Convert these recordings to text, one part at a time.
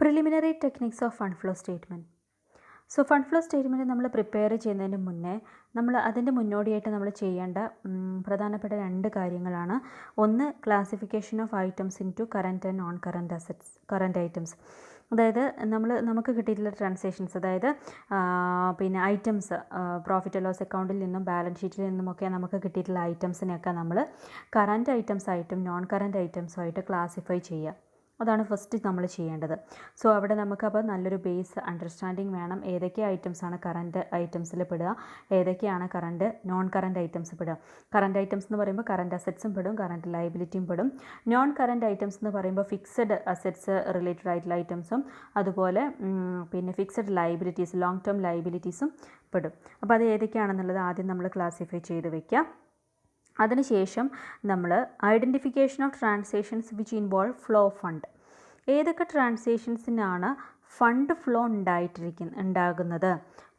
Preliminary techniques of fund flow statement. So fund flow statement നമ്മൾ prepare ചെയ്യുന്നതിന് മുന്നേ അതിൻ്റെ മുന്നോടിയായിട്ട് നമ്മൾ ചെയ്യേണ്ട പ്രധാനപ്പെട്ട രണ്ട് കാര്യങ്ങളാണ്. ഒന്ന്, classification of items into current and non current assets, current items. അതായത് നമുക്ക് കിട്ടിയിട്ടുള്ള ട്രാൻസാക്ഷൻസ്, അതായത് പിന്നെ ഐറ്റംസ്, പ്രോഫിറ്റ് ആൻഡ് ലോസ് അക്കൗണ്ടിൽ നിന്നും ബാലൻസ് ഷീറ്റിൽ നിന്നുമൊക്കെ നമുക്ക് കിട്ടിയിട്ടുള്ള ഐറ്റംസിനെയൊക്കെ നമ്മൾ കറൻറ്റ് ഐറ്റംസ് ആയിട്ടും നോൺ കറൻറ്റ് ഐറ്റംസുമായിട്ട് ക്ലാസിഫൈ ചെയ്യുക. അതാണ് ഫസ്റ്റ് നമ്മൾ ചെയ്യേണ്ടത്. സോ അവിടെ നമുക്കപ്പോൾ നല്ലൊരു ബേസ് അണ്ടർസ്റ്റാൻഡിങ് വേണം. ഏതൊക്കെ ഐറ്റംസാണ് കറൻറ്റ് ഐറ്റംസിൽ പെടുക, ഏതൊക്കെയാണ് നോൺ കറൻറ്റ് ഐറ്റംസ് പെടുക. കറൻറ്റ് ഐറ്റംസ് എന്ന് പറയുമ്പോൾ കറൻറ്റ് അസറ്റ്സും പെടും, കറൻറ്റ് ലയബിലിറ്റിയും പെടും. നോൺ കറൻറ്റ് ഐറ്റംസ് എന്ന് പറയുമ്പോൾ ഫിക്സഡ് അസറ്റ്സ് റിലേറ്റഡ് ആയിട്ടുള്ള ഐറ്റംസും അതുപോലെ പിന്നെ ഫിക്സഡ് ലയബിലിറ്റീസ്, ലോങ് ടേം ലയബിലിറ്റീസും പെടും. അപ്പോൾ അത് ഏതൊക്കെയാണെന്നുള്ളത് ആദ്യം നമ്മൾ ക്ലാസിഫൈ ചെയ്ത് വയ്ക്കുക. അതിനുശേഷം നമ്മൾ identification of transactions which involve flow fund. ഏതൊക്കെ ട്രാൻസാക്ഷൻസിനാണ് ഫണ്ട് ഫ്ലോ ഉണ്ടാകുന്നത്.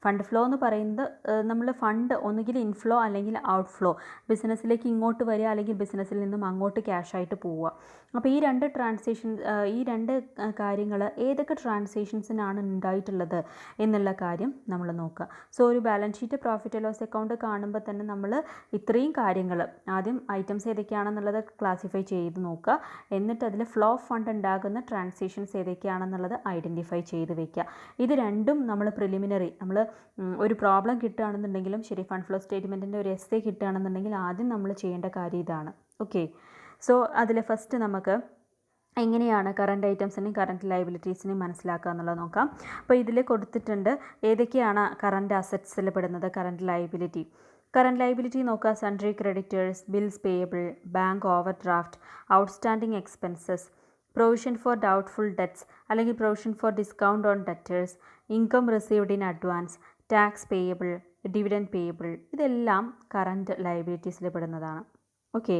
ഫണ്ട് ഫ്ലോ എന്ന് പറയുന്നത് നമ്മൾ ഫണ്ട് ഒന്നുകിൽ ഇൻഫ്ലോ അല്ലെങ്കിൽ ഔട്ട് ഫ്ലോ, ബിസിനസ്സിലേക്ക് ഇങ്ങോട്ട് വരിക അല്ലെങ്കിൽ ബിസിനസ്സിൽ നിന്നും അങ്ങോട്ട് ക്യാഷായിട്ട് പോവുക. അപ്പോൾ ഈ രണ്ട് കാര്യങ്ങൾ ഏതൊക്കെ ട്രാൻസാക്ഷൻസിനാണ് ഉണ്ടായിട്ടുള്ളത് എന്നുള്ള കാര്യം നമ്മൾ നോക്കുക. സോ ഒരു balance sheet, profit and loss account കാണുമ്പോൾ തന്നെ നമ്മൾ ഇത്രയും കാര്യങ്ങൾ ആദ്യം ഐറ്റംസ് ഏതൊക്കെയാണെന്നുള്ളത് ക്ലാസിഫൈ ചെയ്ത് നോക്കുക. എന്നിട്ട് അതിൽ ഫ്ലോ ഫണ്ട് ഉണ്ടാകുന്ന ട്രാൻസാക്ഷൻസ് ഏതൊക്കെയാണെന്നുള്ളത് ഐഡൻറ്റിഫൈ ചെയ്ത് വെക്കുക. ഇത് രണ്ടും നമ്മൾ പ്രിലിമിനറി, നമ്മൾ ഒരു പ്രോബ്ലം കിട്ടുകയാണെന്നുണ്ടെങ്കിലും ശരി, ഫണ്ട് ഫ്ലോ സ്റ്റേറ്റ്മെൻറ്റിൻ്റെ ഒരു എസ്സേ കിട്ടുകയാണെന്നുണ്ടെങ്കിൽ ആദ്യം നമ്മൾ ചെയ്യേണ്ട കാര്യം ഇതാണ്. ഓക്കെ, സോ അതിൽ ഫസ്റ്റ് നമുക്ക് എങ്ങനെയാണ് കറൻറ്റ് ഐറ്റംസിനെയും കറൻറ്റ് ലയബിലിറ്റീസിനെയും മനസ്സിലാക്കുക എന്നുള്ളത് നോക്കാം. അപ്പോൾ ഇതിൽ കൊടുത്തിട്ടുണ്ട് ഏതൊക്കെയാണ് കറൻറ്റ് അസറ്റ്സിൽ പെടുന്നത്, കറൻറ്റ് ലയബിലിറ്റി. കറൻറ്റ് ലയബിലിറ്റി നോക്കുക: sundry creditors, bills payable, bank overdraft, outstanding expenses, provision for doubtful debts അല്ലെങ്കിൽ provision for discount on debtors, income received in advance, tax payable, dividend payable. ഇതെല്ലാം current ലയബിലിറ്റീസിൽ പെടുന്നതാണ്. Okay,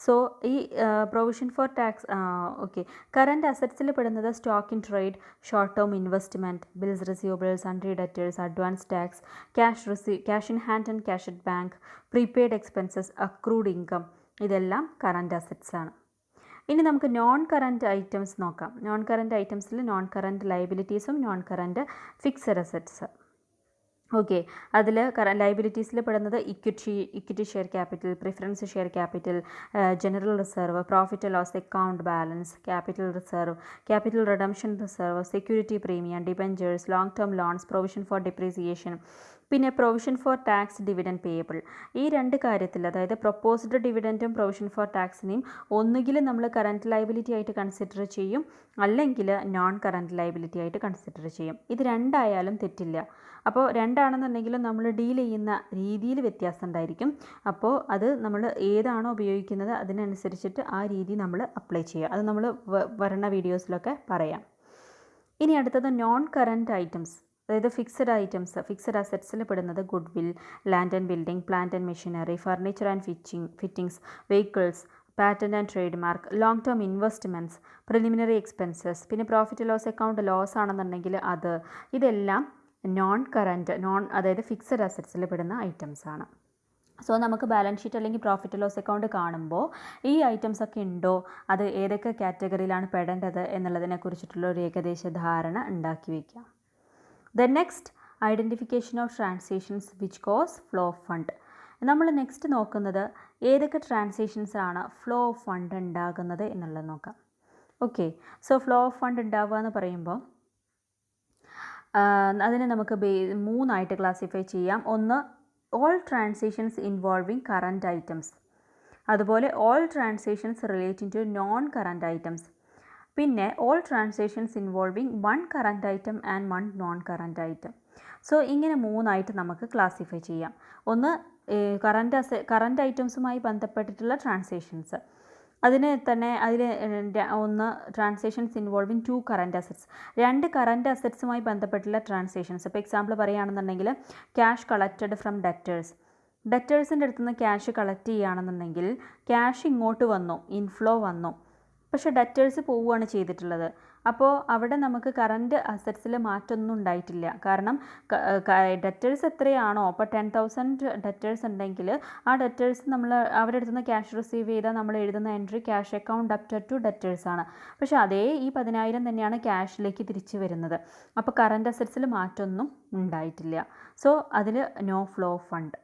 so ഈ provision for tax, current അസറ്റ്സിൽ പെടുന്നത് stock in trade, short term investment, bills receivable, sundry debtors, advance tax, cash in hand and cash at bank, prepaid expenses, accrued income. ഇതെല്ലാം current assets ആണ്. ഇനി നമുക്ക് non current items നോക്കാം. Non current ഐറ്റംസിൽ non current ലയബിലിറ്റീസും non current fixed assets. Okay, അതിൽ ലയബിലിറ്റീസിൽ പെടുന്നത് equity share capital, preference share capital, general reserve, profit and loss account balance, capital reserve, capital redemption reserve, security premium, debentures, long term loans, provision for depreciation, പിന്നെ provision for tax, dividend payable. ഈ രണ്ട് കാര്യത്തിൽ, അതായത് proposed ഡിവിഡൻറ്റും provision for ടാക്സിനെയും ഒന്നുകിൽ നമ്മൾ current liability ആയിട്ട് കൺസിഡർ ചെയ്യും, അല്ലെങ്കിൽ നോൺ കറൻറ്റ് ലയബിലിറ്റി ആയിട്ട് കൺസിഡർ ചെയ്യും. ഇത് രണ്ടായാലും തെറ്റില്ല. അപ്പോൾ രണ്ടാണെന്നുണ്ടെങ്കിലും നമ്മൾ ഡീൽ ചെയ്യുന്ന രീതിയിൽ വ്യത്യാസം ഉണ്ടായിരിക്കും. അപ്പോൾ അത് നമ്മൾ ഏതാണോ ഉപയോഗിക്കുന്നത് അതിനനുസരിച്ചിട്ട് ആ രീതി നമ്മൾ അപ്ലൈ ചെയ്യുക. അത് നമ്മൾ വരുന്ന വീഡിയോസിലൊക്കെ പറയാം. ഇനി അടുത്തത് നോൺ കറൻറ്റ് ഐറ്റംസ്, അതായത് ഫിക്സഡ് ഐറ്റംസ്. ഫിക്സഡ് അസറ്റ്സിൽ പെടുന്നത് good will, land and building, plant and machinery, furniture and fittings, vehicles, patent and trade mark, long term investments, preliminary expenses, പിന്നെ പ്രോഫിറ്റ് ലോസ് അക്കൗണ്ട് ലോസ് ആണെന്നുണ്ടെങ്കിൽ അത്. ഇതെല്ലാം non current, അതായത് fixed അസറ്റ്സിൽ പെടുന്ന items ആണ്. So നമുക്ക് balance sheet അല്ലെങ്കിൽ profit loss account കാണുമ്പോൾ ഈ ഐറ്റംസ് ഒക്കെ ഉണ്ടോ, അത് ഏതൊക്കെ കാറ്റഗറിയിലാണ് പെടേണ്ടത് എന്നുള്ളതിനെ കുറിച്ചിട്ടുള്ള ഒരു ഏകദേശ ധാരണ ഉണ്ടാക്കി വയ്ക്കാം. The next, identification of transactions which cos flow fund. നമ്മൾ നെക്സ്റ്റ് നോക്കുന്നത് ഏതൊക്കെ ട്രാൻസാക്ഷൻസ് ആണ് ഫ്ലോ ഓഫ് ഫണ്ട് ഉണ്ടാകുന്നത് എന്നുള്ളത് നോക്കാം. Okay, so flow of fund ഉണ്ടാവുക എന്ന് പറയുമ്പോൾ അതിനെ നമുക്ക് മൂന്നായിട്ട് ക്ലാസിഫൈ ചെയ്യാം. ഒന്ന്, all transactions involving current items, അതുപോലെ all transactions relating to non current items, പിന്നെ all transactions involving one current item and one non current item. So ഇങ്ങനെ മൂന്നായിട്ട് നമുക്ക് ക്ലാസിഫൈ ചെയ്യാം. ഒന്ന്, കറൻറ്റ് ഐറ്റംസുമായി ബന്ധപ്പെട്ടിട്ടുള്ള ട്രാൻസാക്ഷൻസ്. അതിൽ ഒന്ന്, transactions involving two current assets, രണ്ട് കറൻറ്റ് അസറ്റ്സുമായി ബന്ധപ്പെട്ടുള്ള ട്രാൻസാക്ഷൻസ്. ഇപ്പോൾ എക്സാമ്പിൾ പറയുകയാണെന്നുണ്ടെങ്കിൽ ക്യാഷ് കളക്റ്റഡ് ഫ്രം ഡെറ്റേഴ്സിൻ്റെ അടുത്ത് നിന്ന് ക്യാഷ് കളക്ട് ചെയ്യുകയാണെന്നുണ്ടെങ്കിൽ ക്യാഷ് ഇങ്ങോട്ട് വന്നു, ഇൻഫ്ലോ വന്നു. പക്ഷേ ഡെറ്റേഴ്സ് പോവുകയാണ് ചെയ്തിട്ടുള്ളത്. അപ്പോൾ അവിടെ നമുക്ക് കറൻറ്റ് അസറ്റ്സിൽ മാറ്റമൊന്നും ഉണ്ടായിട്ടില്ല. കാരണം ഡെറ്റേഴ്സ് എത്രയാണോ, അപ്പോൾ 10,000 ഡെറ്റേഴ്സ് ഉണ്ടെങ്കിൽ ആ ഡെറ്റേഴ്സ് നമ്മൾ അവരുടെ അടുത്ത് നിന്ന് ക്യാഷ് റിസീവ് ചെയ്താൽ നമ്മൾ എഴുതുന്ന entry cash account up to debtors ആണ്. പക്ഷേ അതേ ഈ 10,000 തന്നെയാണ് ക്യാഷിലേക്ക് തിരിച്ച് വരുന്നത്. അപ്പോൾ കറൻറ്റ് അസറ്റ്സിൽ മാറ്റമൊന്നും ഉണ്ടായിട്ടില്ല. സോ അതിൽ no flow of fund.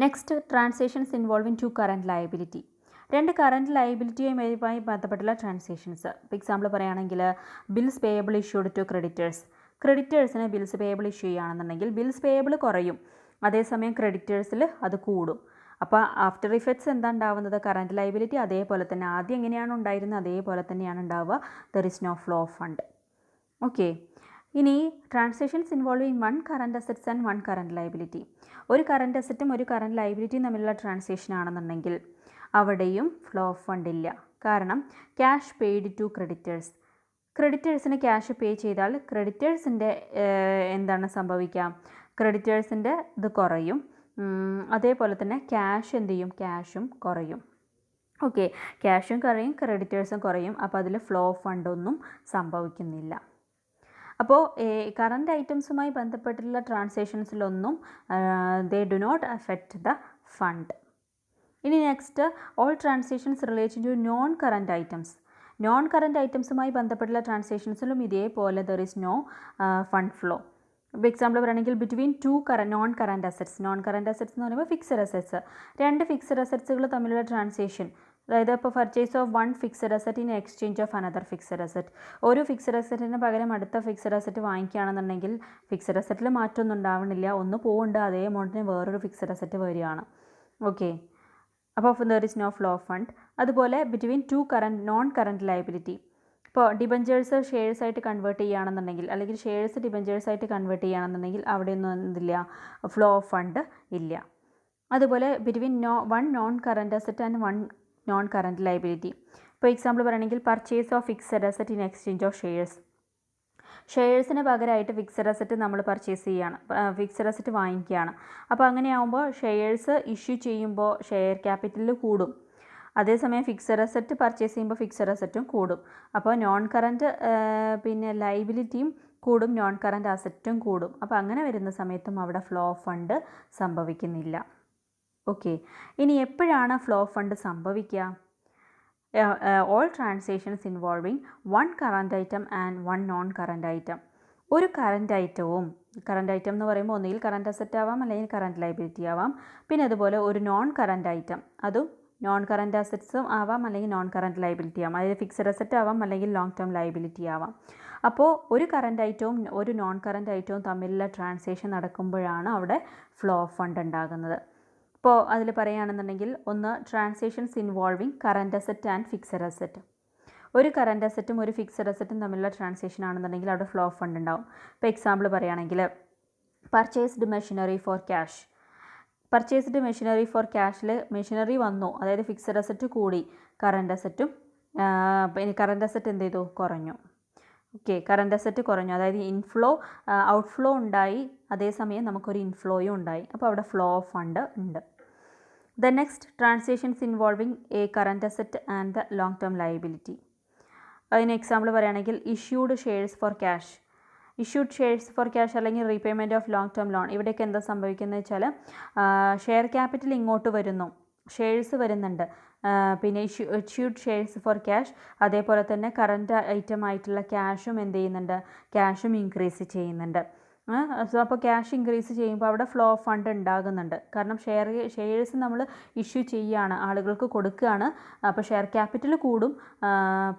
Next, transactions involving two current liability. രണ്ട് കറൻറ്റ് ലയബിലിറ്റിയുമായി ബന്ധപ്പെട്ടുള്ള ട്രാൻസാക്ഷൻസ്. ഇപ്പോൾ എക്സാമ്പിൾ പറയുകയാണെങ്കിൽ bills payable issued to creditors. ക്രെഡിറ്റേഴ്സിന് ബിൽസ് പേയബിൾ ഇഷ്യൂ ചെയ്യുകയാണെന്നുണ്ടെങ്കിൽ ബിൽസ് പേയബിൾ കുറയും, അതേസമയം ക്രെഡിറ്റേഴ്സിൽ അത് കൂടും. അപ്പോൾ ആഫ്റ്റർ ഇഫക്ട്സ് എന്താ ഉണ്ടാവുന്നത്? കറൻറ്റ് ലയബിലിറ്റി അതേപോലെ തന്നെ ആദ്യം എങ്ങനെയാണ് ഉണ്ടായിരുന്നത് അതേപോലെ തന്നെയാണ് ഉണ്ടാവുക. There is no flow of fund. Okay. ഇനി transactions involving one current assets and one current liability. ഒരു കറൻറ്റ് അസറ്റും ഒരു കറൻറ്റ് ലയബിലിറ്റിയും തമ്മിലുള്ള ട്രാൻസാക്ഷൻ ആണെന്നുണ്ടെങ്കിൽ അവിടെയും ഫ്ലോ ഓഫ് ഫണ്ട് ഇല്ല. കാരണം ക്യാഷ് പെയ്ഡ് ടു ക്രെഡിറ്റേഴ്സ്. ക്രെഡിറ്റേഴ്സിന് ക്യാഷ് പേ ചെയ്താൽ ക്രെഡിറ്റേഴ്സിൻ്റെ എന്താണ് സംഭവിക്കുക? ക്രെഡിറ്റേഴ്സിൻ്റെ ഇത് കുറയും, അതേപോലെ തന്നെ ക്യാഷ് എന്ത് ചെയ്യും? ക്യാഷും കുറയും. ഓക്കെ, ക്യാഷും കുറയും, ക്രെഡിറ്റേഴ്സും കുറയും. അപ്പോൾ അതിൽ ഫ്ലോ ഓഫ് ഫണ്ടൊന്നും സംഭവിക്കുന്നില്ല. അപ്പോൾ കറൻറ്റ് ഐറ്റംസുമായി ബന്ധപ്പെട്ടുള്ള ട്രാൻസാക്ഷൻസിലൊന്നും they do not affect the fund. ഇനി next, all transactions related to non current items. Non current ഐറ്റംസുമായി ബന്ധപ്പെട്ടുള്ള ട്രാൻസാക്ഷൻസിലും ഇതേപോലെ there is no fund flow. ഇപ്പോൾ എക്സാമ്പിൾ പറയുകയാണെങ്കിൽ between two non current assets. Non current assets എന്ന് പറയുമ്പോൾ ഫിക്സഡ് അസറ്റ്സ്. രണ്ട് ഫിക്സഡ് അസറ്റ്സുകൾ തമ്മിലുള്ള ട്രാൻസാക്ഷൻ, അതായത് ഇപ്പോൾ purchase of one fixed asset in exchange of another fixed asset. ഒരു ഫിക്സഡ് അസറ്റിന് പകരം അടുത്ത ഫിക്സഡ് അസറ്റ് വാങ്ങിക്കുകയാണെന്നുണ്ടെങ്കിൽ ഫിക്സഡ് അസറ്റിൽ മാറ്റമൊന്നും ഉണ്ടാവുന്നില്ല, ഒന്ന് പോകുന്നുണ്ട്, അതേ എമൗണ്ടിന് വേറൊരു ഫിക്സഡ് അസറ്റ് വരികയാണ്. ഓക്കെ, അപ്പോൾ there is no flow of fund. അതുപോലെ between two non current liability. ഇപ്പോൾ ഡിബഞ്ചേഴ്സ് ഷെയർസ് ആയിട്ട് കൺവേർട്ട് ചെയ്യുകയാണെന്നുണ്ടെങ്കിൽ, അല്ലെങ്കിൽ ഷെയർസ് ഡിബഞ്ചേഴ്സ് ആയിട്ട് കൺവേർട്ട് ചെയ്യുകയാണെന്നുണ്ടെങ്കിൽ അവിടെയൊന്നും എന്തില്ല? ഫ്ലോ ഓഫ് ഫണ്ട് ഇല്ല. അതുപോലെ between one non current asset and one non current liability. ഇപ്പോൾ എക്സാമ്പിൾ പറയുകയാണെങ്കിൽ purchase of fixed asset in exchange of shares. ഷെയർസിന് പകരമായിട്ട് ഫിക്സഡ് അസറ്റ് നമ്മൾ പർച്ചേസ് ചെയ്യുകയാണ്, ഫിക്സഡ് അസറ്റ് വാങ്ങിക്കുകയാണ്. അപ്പോൾ അങ്ങനെയാകുമ്പോൾ ഷെയർസ് ഇഷ്യൂ ചെയ്യുമ്പോൾ ഷെയർ ക്യാപിറ്റലിൽ കൂടും, അതേസമയം ഫിക്സഡ് അസറ്റ് പർച്ചേസ് ചെയ്യുമ്പോൾ ഫിക്സഡ് അസറ്റും കൂടും. അപ്പോൾ നോൺ കറൻറ്റ് പിന്നെ ലയബിലിറ്റിയും കൂടും, നോൺ കറൻറ്റ് അസറ്റും കൂടും. അപ്പോൾ അങ്ങനെ വരുന്ന സമയത്തും അവിടെ ഫ്ലോ ഓഫ് ഫണ്ട് സംഭവിക്കുന്നില്ല. ഓക്കെ, ഇനി എപ്പോഴാണ് ഫ്ലോ ഓഫ് ഫണ്ട് സംഭവിക്കുക? All transactions involving one current item and one non current item. ഒരു കറൻറ്റ് ഐറ്റവും, കറൻറ്റ് ഐറ്റം എന്ന് പറയുമ്പോൾ ഒന്നുകിൽ കറൻറ്റ് അസറ്റ് ആവാം അല്ലെങ്കിൽ കറൻറ്റ് ലയബിലിറ്റി ആവാം. പിന്നെ അതുപോലെ ഒരു നോൺ കറൻറ്റ് ഐറ്റം, അതും നോൺ കറൻറ്റ് അസറ്റ്സും ആവാം അല്ലെങ്കിൽ നോൺ കറൻറ്റ് ലയബിലിറ്റി ആവാം. അതായത് ഫിക്സഡ് അസറ്റ് ആവാം അല്ലെങ്കിൽ ലോങ് ടേം ലയബിലിറ്റി ആവാം. അപ്പോൾ ഒരു കറൻറ്റ് ഐറ്റവും ഒരു നോൺ കറൻറ്റ് ഐറ്റവും തമ്മിലുള്ള ട്രാൻസാക്ഷൻ നടക്കുമ്പോഴാണ് അവിടെ ഫ്ലോ ഓഫ് ഫണ്ട് ഉണ്ടാകുന്നത്. ഇപ്പോൾ അതിൽ പറയുകയാണെന്നുണ്ടെങ്കിൽ ഒന്ന്, transactions involving current asset and fixed asset. ഒരു കറൻറ്റ് അസറ്റും ഒരു ഫിക്സഡ് അസറ്റും തമ്മിലുള്ള ട്രാൻസാക്ഷൻ ആണെന്നുണ്ടെങ്കിൽ അവിടെ ഫ്ലോ ഓഫ് ഫണ്ട് ഉണ്ടാവും. ഇപ്പോൾ എക്സാമ്പിൾ പറയുകയാണെങ്കിൽ purchased machinery for cash. Purchased machinery for ക്യാഷിൽ മെഷീനറി വന്നു, അതായത് ഫിക്സഡ് അസറ്റ് കൂടി, കറൻറ്റ് അസറ്റും പിന്നെ കറൻറ്റ് അസറ്റ് എന്ത് ചെയ്തു? കുറഞ്ഞു. ഓക്കെ, കറൻറ്റ് അസറ്റ് കുറഞ്ഞു, അതായത് ഇൻഫ്ലോ ഔട്ട്ഫ്ലോ ഉണ്ടായി, അതേസമയം നമുക്കൊരു ഇൻഫ്ലോയും ഉണ്ടായി. അപ്പോൾ അവിടെ ഫ്ലോ ഓഫ് ഫണ്ട് ഉണ്ട്. The next, transactions involving a current asset and the long term liability. അതിന് എക്സാമ്പിൾ പറയുകയാണെങ്കിൽ issued shares for cash. Issued shares for cash അല്ലെങ്കിൽ repayment of long term loan. ഇവിടെയൊക്കെ എന്താ സംഭവിക്കുന്നത് വെച്ചാൽ ഷെയർ ക്യാപിറ്റൽ ഇങ്ങോട്ട് വരുന്നു, ഷെയർസ് വരുന്നുണ്ട്, പിന്നെ ഇഷ്യൂഡ് ഷെയർസ് ഫോർ ക്യാഷ്, അതേപോലെ തന്നെ കറൻറ്റ് ഐറ്റം ആയിട്ടുള്ള ക്യാഷും എന്ത് ചെയ്യുന്നുണ്ട്? ക്യാഷും ഇൻക്രീസ് ചെയ്യുന്നുണ്ട്. സോ അപ്പോൾ ക്യാഷ് ഇൻക്രീസ് ചെയ്യുമ്പോൾ അവിടെ ഫ്ലോ ഓഫ് ഫണ്ട് ഉണ്ടാകുന്നുണ്ട്. കാരണം ഷെയർസ് നമ്മൾ ഇഷ്യൂ ചെയ്യുകയാണ്, ആളുകൾക്ക് കൊടുക്കുകയാണ്, അപ്പോൾ ഷെയർ ക്യാപിറ്റൽ കൂടും,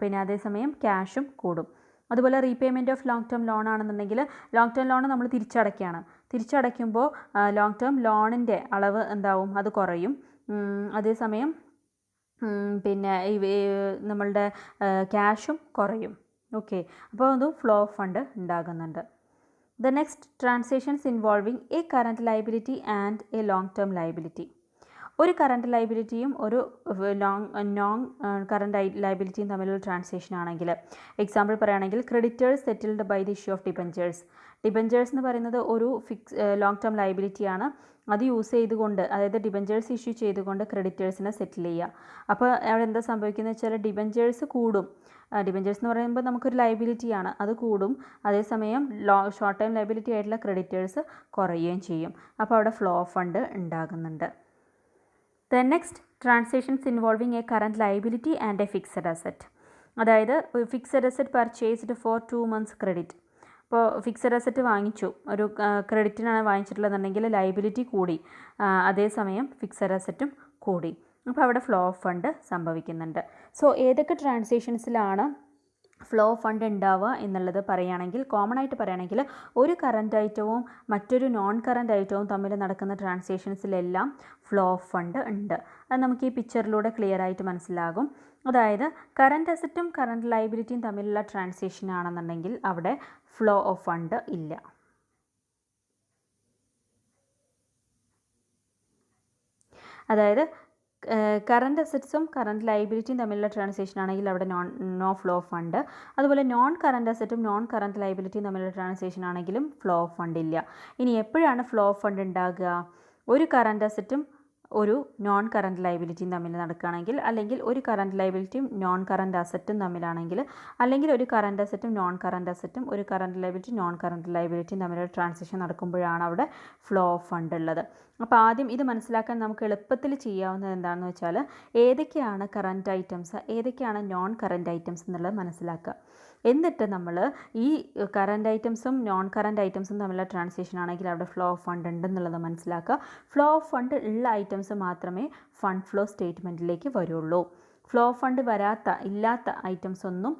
പിന്നെ അതേസമയം ക്യാഷും കൂടും. അതുപോലെ repayment of long term loan ആണെന്നുണ്ടെങ്കിൽ ലോങ് ടേം ലോൺ നമ്മൾ തിരിച്ചടയ്ക്കുകയാണ്. തിരിച്ചടയ്ക്കുമ്പോൾ ലോങ് ടേം ലോണിൻ്റെ അളവ് എന്താവും? അത് കുറയും. അതേസമയം പിന്നെ നമ്മളുടെ ക്യാഷും കുറയും. ഓക്കെ, അപ്പോൾ അതും ഫ്ലോ ഓഫ് ഫണ്ട് ഉണ്ടാകുന്നുണ്ട്. The next, transactions involving a current liability and a long term liability. ഒരു കറണ്ട് ലയബിലിറ്റിയും ഒരു നോൺ കറണ്ട് ലയബിലിറ്റിയും തമ്മിലുള്ള ട്രാൻസാക്ഷൻ ആണെങ്കിൽ, എക്സാമ്പിൾ പറയുകയാണെങ്കിൽ creditors settled by the issue of debentures. Debentures എന്ന് പറയുന്നത് ഒരു ലോങ് ടേം ലയബിലിറ്റിയാണ്. അത് യൂസ് ചെയ്തുകൊണ്ട്, അതായത് ഡിബഞ്ചേഴ്സ് ഇഷ്യൂ ചെയ്തുകൊണ്ട് ക്രെഡിറ്റേഴ്സിനെ സെറ്റിൽ ചെയ്യുക. അപ്പോൾ അവിടെ എന്താ സംഭവിക്കുന്നത് വെച്ചാൽ ഡിബഞ്ചേഴ്സ് കൂടും. ഡിബഞ്ചേഴ്സ് എന്ന് പറയുമ്പോൾ നമുക്കൊരു ലയബിലിറ്റിയാണ്, അത് കൂടും. അതേസമയം ഷോർട്ട് ടൈം ലയബിലിറ്റി ആയിട്ടുള്ള ക്രെഡിറ്റേഴ്സ് കുറയുകയും ചെയ്യും. അപ്പോൾ അവിടെ ഫ്ലോ ഓഫ് ഫണ്ട് ഉണ്ടാകുന്നുണ്ട്. Then next, transactions involving a current liability and a fixed asset. അതായത് fixed asset purchased for 2 months credit. ഇപ്പോൾ ഫിക്സഡ് അസറ്റ് വാങ്ങിച്ചു, ഒരു ക്രെഡിറ്റിനാണ് വാങ്ങിച്ചിട്ടുള്ളതെന്നുണ്ടെങ്കിൽ ലയബിലിറ്റി കൂടി, അതേസമയം ഫിക്സഡ് അസറ്റും കൂടി. അപ്പോൾ അവിടെ ഫ്ലോ ഓഫ് ഫണ്ട് സംഭവിക്കുന്നുണ്ട്. സോ ഏതൊക്കെ ട്രാൻസാക്ഷൻസിലാണ് ഫ്ലോ ഓഫ് ഫണ്ട് ഉണ്ടാവുക എന്നുള്ളത് പറയുകയാണെങ്കിൽ, കോമൺ ആയിട്ട് പറയുകയാണെങ്കിൽ, ഒരു കറണ്ട് ഐറ്റവും മറ്റൊരു നോൺ കറണ്ട് ഐറ്റവും തമ്മിൽ നടക്കുന്ന ട്രാൻസാക്ഷൻസിലെല്ലാം ഫ്ലോ ഓഫ് ഫണ്ട് ഉണ്ട്. അത് നമുക്ക് ഈ പിക്ചറിലൂടെ ക്ലിയർ ആയിട്ട് മനസ്സിലാകും. അതായത് കറണ്ട് അസറ്റും കറണ്ട് ലയബിലിറ്റിയും തമ്മിലുള്ള ട്രാൻസാക്ഷൻ ആണെന്നുണ്ടെങ്കിൽ അവിടെ ഫ്ലോ ഓഫ് ഫണ്ട് ഇല്ല. അതായത് കറണ്ട് അസറ്റ്സും കറണ്ട് ലയബിലിറ്റിയും തമ്മിലുള്ള ട്രാൻസാക്ഷൻ ആണെങ്കിൽ അവിടെ നോ ഫ്ലോ ഓഫ് ഫണ്ട്. അതുപോലെ നോൺ കറണ്ട് അസറ്റും നോൺ കറണ്ട് ലയബിലിറ്റിയും തമ്മിലുള്ള ട്രാൻസാക്ഷൻ ആണെങ്കിലും ഫ്ലോ ഓഫ് ഫണ്ട് ഇല്ല. ഇനി എപ്പോഴാണ് ഫ്ലോ ഓഫ് ഫണ്ട് ഉണ്ടാകുക? ഒരു കറണ്ട് അസറ്റും ഒരു നോൺ കറണ്ട് ലയബിലിറ്റിയും തമ്മിൽ നടക്കുകയാണെങ്കിൽ, അല്ലെങ്കിൽ ഒരു കറണ്ട് ലയബിലിറ്റിയും നോൺ കറണ്ട് അസറ്റും തമ്മിലാണെങ്കിൽ, അല്ലെങ്കിൽ ഒരു കറണ്ട് അസറ്റും നോൺ കറണ്ട് അസറ്റും ഒരു കറണ്ട് ലയബിലിറ്റി നോൺ കറണ്ട് ലയബിലിറ്റിയും തമ്മിലുള്ള ട്രാൻസാക്ഷൻ നടക്കുമ്പോഴാണ് അവിടെ ഫ്ലോ ഓഫ് ഫണ്ട് ഉള്ളത്. അപ്പോൾ ആദ്യം ഇത് മനസ്സിലാക്കാൻ നമുക്ക് എളുപ്പത്തിൽ ചെയ്യാവുന്നത് എന്താണെന്ന് വെച്ചാൽ, ഏതൊക്കെയാണ് കറണ്ട് ഐറ്റംസ്, ഏതൊക്കെയാണ് നോൺ കറണ്ട് ഐറ്റംസ് എന്നുള്ളത് മനസ്സിലാക്കുക. എന്നിട്ട് നമ്മൾ ഈ കറണ്ട് ഐറ്റംസും നോൺ കറണ്ട് ഐറ്റംസും തമ്മിലുള്ള ട്രാൻസാക്ഷൻ ആണെങ്കിൽ അവിടെ ഫ്ലോ ഓഫ് ഫണ്ട് ഉണ്ടെന്നുള്ളത് മനസ്സിലാക്കുക. ഫ്ലോ ഓഫ് ഫണ്ട് ഉള്ള ഐറ്റംസ് മാത്രമേ ഫണ്ട് ഫ്ലോ സ്റ്റേറ്റ്മെൻറ്റിലേക്ക് വരുള്ളൂ. ഫ്ലോ ഓഫ് ഫണ്ട് ഇല്ലാത്ത ഐറ്റംസ് ഒന്നും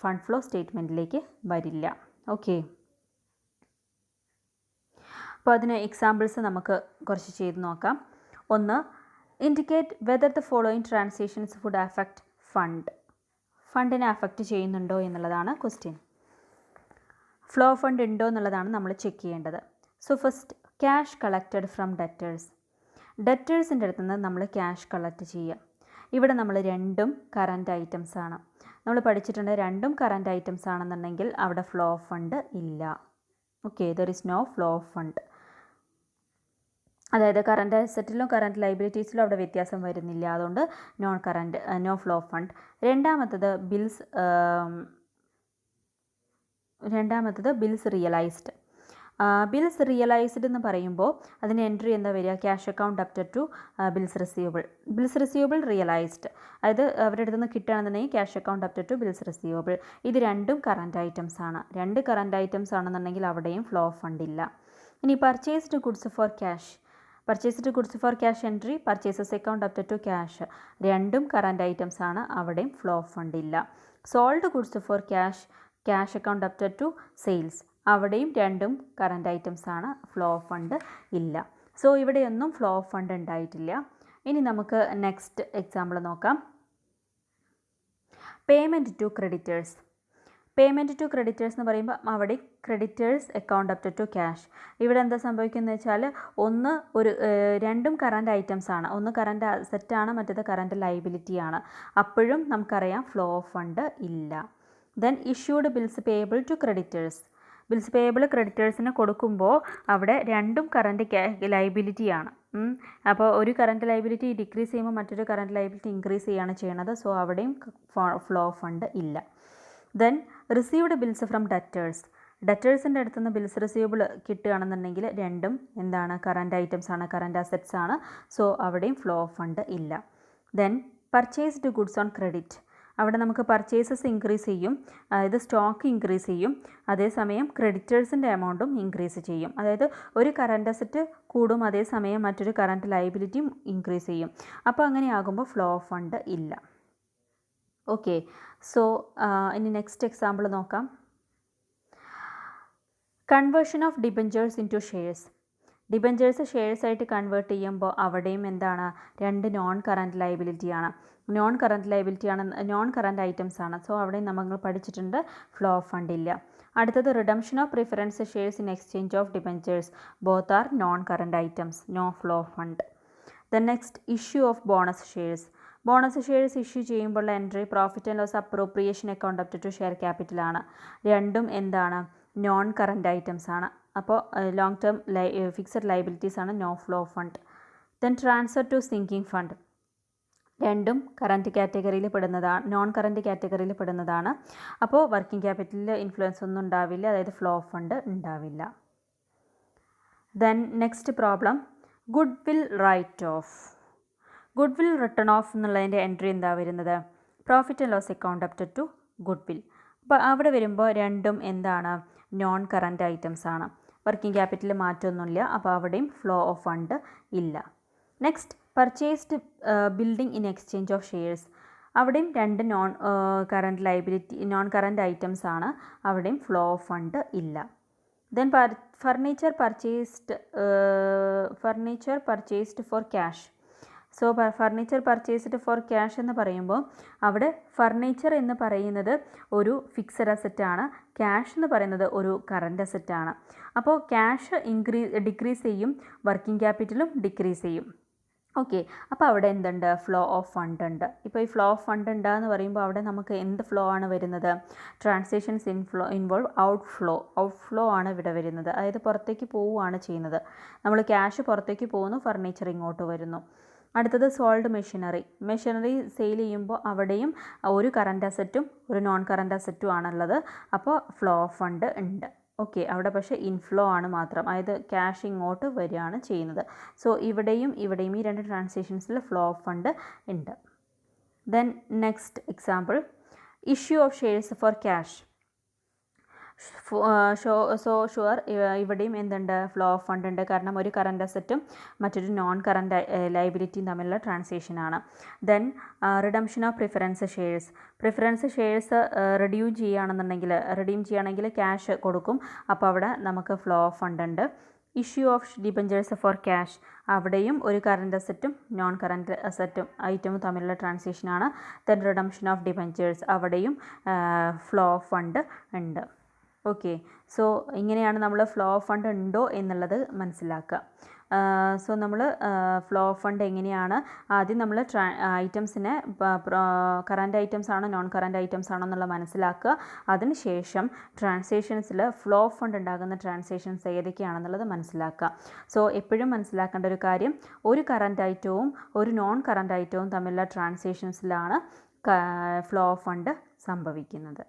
ഫണ്ട് ഫ്ലോ സ്റ്റേറ്റ്മെൻറ്റിലേക്ക് വരില്ല. ഓക്കെ, അപ്പോൾ അതിന് എക്സാമ്പിൾസ് നമുക്ക് കുറച്ച് ചെയ്ത് നോക്കാം. ഒന്ന്, indicate whether the following transactions would affect ഫണ്ടിനെ അഫക്റ്റ് ചെയ്യുന്നുണ്ടോ എന്നുള്ളതാണ് ക്വസ്റ്റ്യൻ. ഫ്ലോ ഫണ്ട് ഉണ്ടോ എന്നുള്ളതാണ് നമ്മൾ ചെക്ക് ചെയ്യേണ്ടത്. So first, cash collected from ഡെറ്റേഴ്സിൻ്റെ അടുത്ത് നിന്ന് നമ്മൾ ക്യാഷ് കളക്ട് ചെയ്യുക. ഇവിടെ നമ്മൾ രണ്ടും കറണ്ട് ഐറ്റംസ് ആണ്. നമ്മൾ പഠിച്ചിട്ടുണ്ട്, രണ്ടും കറണ്ട് ഐറ്റംസ് ആണെന്നുണ്ടെങ്കിൽ അവിടെ ഫ്ലോ ഓഫ് ഫണ്ട് ഇല്ല. Okay, there is no flow of fund. അതായത് കറണ്ട് അസറ്റിലും കറണ്ട് ലയബിലിറ്റീസിലും അവിടെ വ്യത്യാസം വരുന്നില്ല. അതുകൊണ്ട് നോ ഫ്ലോ ഓഫ് ഫണ്ട്. രണ്ടാമത്തത് ബിൽസ് റിയലൈസ്ഡ്. ബിൽസ് റിയലൈസ്ഡ് എന്ന് പറയുമ്പോൾ അതിന് എൻട്രി എന്താ വരിക? Cash account after to bills receivable realised. അതായത് അവരുടെ അടുത്ത് നിന്ന് കിട്ടുകയാണെന്നുണ്ടെങ്കിൽ cash account after to bills receivable. ഇത് രണ്ടും കറണ്ട് ഐറ്റംസ് ആണ്. രണ്ട് കറണ്ട് ഐറ്റംസ് ആണെന്നുണ്ടെങ്കിൽ അവിടെയും ഫ്ലോ ഓഫ് ഫണ്ട് ഇല്ല. ഇനി purchased goods for cash entry, purchases account after to cash, രണ്ടും കറണ്ട് ഐറ്റംസ് ആണ്. അവിടെയും ഫ്ലോ ഓഫ് ഫണ്ട് ഇല്ല. Sold goods for cash account after to sales, അവിടെയും രണ്ടും കറണ്ട് ഐറ്റംസ് ആണ്. ഫ്ലോ ഓഫ് ഫണ്ട് ഇല്ല. സോ ഇവിടെയൊന്നും ഫ്ലോ ഓഫ് ഫണ്ട് ഉണ്ടായിട്ടില്ല. ഇനി നമുക്ക് നെക്സ്റ്റ് എക്സാമ്പിൾ നോക്കാം. പേയ്മെൻറ്റ് ടു ക്രെഡിറ്റേഴ്സ് എന്ന് പറയുമ്പോൾ അവിടെ creditors account after to cash. ഇവിടെ എന്താ സംഭവിക്കുന്നത് വെച്ചാൽ, രണ്ടും കറണ്ട് ഐറ്റംസ് ആണ്. ഒന്ന് കറണ്ട് അസറ്റാണ്, മറ്റേത് കറണ്ട് ലയബിലിറ്റി ആണ്. അപ്പോഴും നമുക്കറിയാം ഫ്ലോ ഓഫ് ഫണ്ട് ഇല്ല. Then issued bills payable to ക്രെഡിറ്റേഴ്സിന് കൊടുക്കുമ്പോൾ അവിടെ രണ്ടും കറണ്ട് ലയബിലിറ്റിയാണ്. അപ്പോൾ ഒരു കറണ്ട് ലയബിലിറ്റി ഡിക്രീസ് ചെയ്യുമ്പോൾ മറ്റൊരു കറണ്ട് ലയബിലിറ്റി ഇൻക്രീസ് ചെയ്യുകയാണ് ചെയ്യുന്നത്. സോ അവിടെയും ഫ്ലോ ഓഫ് ഫണ്ട് ഇല്ല. ദെൻ റിസീവ്ഡ് ബിൽസ് ഫ്രം ഡെറ്റേഴ്സിൻ്റെ അടുത്ത് നിന്ന് ബിൽസ് റിസീവബിൾ കിട്ടുകയാണെന്നുണ്ടെങ്കിൽ രണ്ടും എന്താണ്? കറണ്ട് ഐറ്റംസ് ആണ്, കറണ്ട് അസറ്റ്സ് ആണ്. സോ അവിടെയും ഫ്ലോ ഓഫ് ഫണ്ട് ഇല്ല. Then purchased goods on credit, അവിടെ നമുക്ക് പർച്ചേസസ് ഇൻക്രീസ് ചെയ്യും, അതായത് സ്റ്റോക്ക് ഇൻക്രീസ് ചെയ്യും. അതേസമയം ക്രെഡിറ്റേഴ്സിൻ്റെ എമൗണ്ടും ഇൻക്രീസ് ചെയ്യും. അതായത് ഒരു കറണ്ട് അസറ്റ് കൂടും, അതേസമയം മറ്റൊരു കറണ്ട് ലയബിലിറ്റിയും ഇൻക്രീസ് ചെയ്യും. അപ്പോൾ അങ്ങനെ ആകുമ്പോൾ ഫ്ലോ ഓഫ് ഫണ്ട് ഇല്ല. ഓക്കെ, സോ ഇനി നെക്സ്റ്റ് എക്സാമ്പിൾ നോക്കാം. Conversion of debentures in to shares. Debentures shares ആയിട്ട് കൺവേർട്ട് ചെയ്യുമ്പോൾ അവിടെയും എന്താണ്? രണ്ട് നോൺ കറണ്ട് ലയബിലിറ്റിയാണ്. നോൺ കറണ്ട് ഐറ്റംസ് ആണ്. സോ അവിടെ നമ്മൾ പഠിച്ചിട്ടുണ്ട് ഫ്ലോ ഓഫ് ഫണ്ട് ഇല്ല. അടുത്തത് redemption of preference shares in exchange of debentures. Both are non current items, no flow of fund. Then next issue of bonus shares. Bonus shares issue ചെയ്യുമ്പോഴുള്ള entry profit and loss appropriation account up to share ക്യാപിറ്റലാണ്. രണ്ടും എന്താണ്? Non current items ആണ്. അപ്പോൾ long term fixed liabilities ആണ്, no flow fund. Then transfer to sinking fund. രണ്ടും current കാറ്റഗറിയിൽ പെടുന്നതാണ്, നോൺ കറൻറ്റ് കാറ്റഗറിയിൽ പെടുന്നതാണ്. അപ്പോൾ വർക്കിംഗ് ക്യാപിറ്റലിൽ ഇൻഫ്ലുവൻസ് ഒന്നും ഉണ്ടാവില്ല, അതായത് ഫ്ലോ ഫണ്ട് ഉണ്ടാവില്ല. Then next problem, goodwill write off. Goodwill return off എന്നുള്ളതിൻ്റെ എൻട്രി എന്താ വരുന്നത്? Profit and loss account up to goodwill. അപ്പോൾ അവിടെ വരുമ്പോൾ രണ്ടും എന്താണ്? നോൺ കറൻറ്റ് ഐറ്റംസ് ആണ്. വർക്കിംഗ് ക്യാപിറ്റലിൽ മാറ്റമൊന്നുമില്ല, അപ്പോൾ അവിടെയും ഫ്ലോ ഓഫ് ഫണ്ട് ഇല്ല. Next purchased building in exchange of shares. അവിടെയും രണ്ട് നോൺ കറൻറ്റ് ഐറ്റംസ് ആണ്, അവിടെയും ഫ്ലോ ഓഫ് ഫണ്ട് ഇല്ല. Then furniture purchased for cash. So furniture purchased for cash എന്ന് പറയുമ്പോൾ അവിടെ ഫർണിച്ചർ എന്ന് പറയുന്നത് ഒരു ഫിക്സഡ് അസറ്റാണ്, ക്യാഷ് എന്ന് പറയുന്നത് ഒരു കറൻറ്റ് അസറ്റാണ്. അപ്പോൾ ക്യാഷ് ഡിക്രീസ് ചെയ്യും, വർക്കിംഗ് ക്യാപിറ്റലും ഡിക്രീസ് ചെയ്യും. ഓക്കെ, അപ്പോൾ അവിടെ എന്തുണ്ട്? ഫ്ലോ ഓഫ് ഫണ്ട് ഉണ്ട്. ഇപ്പോൾ ഈ ഫ്ലോ ഓഫ് ഫണ്ട് ഉണ്ടാന്ന് പറയുമ്പോൾ അവിടെ നമുക്ക് എന്ത് ഫ്ലോ ആണ് വരുന്നത്? ട്രാൻസാക്ഷൻസ് ഇൻവോൾവ് ഔട്ട് ഫ്ലോ ആണ് ഇവിടെ വരുന്നത്. അതായത് പുറത്തേക്ക് പോവുകയാണ് ചെയ്യുന്നത്. നമ്മൾ ക്യാഷ് പുറത്തേക്ക് പോകുന്നു, ഫർണിച്ചർ ഇങ്ങോട്ട് വരുന്നു. അടുത്തത് സോൾഡ് മെഷീനറി സെയിൽ ചെയ്യുമ്പോൾ അവിടെയും ഒരു കറൻറ്റ് അസറ്റും ഒരു നോൺ കറൻറ്റ് അസറ്റും ആണുള്ളത്. അപ്പോൾ ഫ്ലോ ഓഫ് ഫണ്ട് ഉണ്ട്. ഓക്കെ, അവിടെ പക്ഷേ ഇൻഫ്ലോ ആണ് മാത്രം, അതായത് ക്യാഷ് ഇങ്ങോട്ട് വരികയാണ് ചെയ്യുന്നത്. സോ ഇവിടെയും ഈ രണ്ട് ട്രാൻസാക്ഷൻസിൽ ഫ്ലോ ഓഫ് ഫണ്ട് ഉണ്ട്. Then next example, issue of shares for cash. Sure ഇവിടെയും എന്തുണ്ട്? ഫ്ലോ ഓഫ് ഫണ്ട് ഉണ്ട്. കാരണം ഒരു കറൻറ്റ് അസറ്റും മറ്റൊരു നോൺ കറൻറ്റ് ലൈബിലിറ്റിയും തമ്മിലുള്ള ട്രാൻസാക്ഷനാണ്. Then redemption of preference shares redeem ചെയ്യുകയാണെങ്കിൽ ക്യാഷ് കൊടുക്കും. അപ്പോൾ അവിടെ നമുക്ക് ഫ്ലോ ഓഫ് ഫണ്ട് ഉണ്ട്. Issue of debentures for cash. അവിടെയും ഒരു കറൻറ്റ് അസറ്റും നോൺ കറൻറ്റ് ഐറ്റവും തമ്മിലുള്ള ട്രാൻസാക്ഷനാണ്. ദെൻ റിഡംഷൻ ഓഫ് ഡിബഞ്ചേഴ്സ്, അവിടെയും ഫ്ലോ ഓഫ് ഫണ്ട് ഉണ്ട്. ഓക്കെ, സോ ഇങ്ങനെയാണ് നമ്മൾ ഫ്ലോ ഓഫ് ഫണ്ട് ഉണ്ടോ എന്നുള്ളത് മനസ്സിലാക്കുക. സോ നമ്മൾ ഫ്ലോ ഓഫ് ഫണ്ട് എങ്ങനെയാണ്? ആദ്യം നമ്മൾ ഐറ്റംസിനെ കറൻറ്റ് ഐറ്റംസ് ആണോ നോൺ കറൻറ്റ് ഐറ്റംസ് ആണോ എന്നുള്ളത് മനസ്സിലാക്കുക. അതിനുശേഷം ട്രാൻസാക്ഷൻസിൽ ഫ്ലോ ഓഫ് ഫണ്ട് ഉണ്ടാകുന്ന ട്രാൻസാക്ഷൻസ് ഏതൊക്കെയാണെന്നുള്ളത് മനസ്സിലാക്കുക. സോ എപ്പോഴും മനസ്സിലാക്കേണ്ട ഒരു കാര്യം, ഒരു കറൻറ്റ് ഐറ്റവും ഒരു നോൺ കറൻറ്റ് ഐറ്റവും തമ്മിലുള്ള ട്രാൻസാക്ഷൻസിലാണ് ഫ്ലോ ഓഫ് ഫണ്ട് സംഭവിക്കുന്നത്.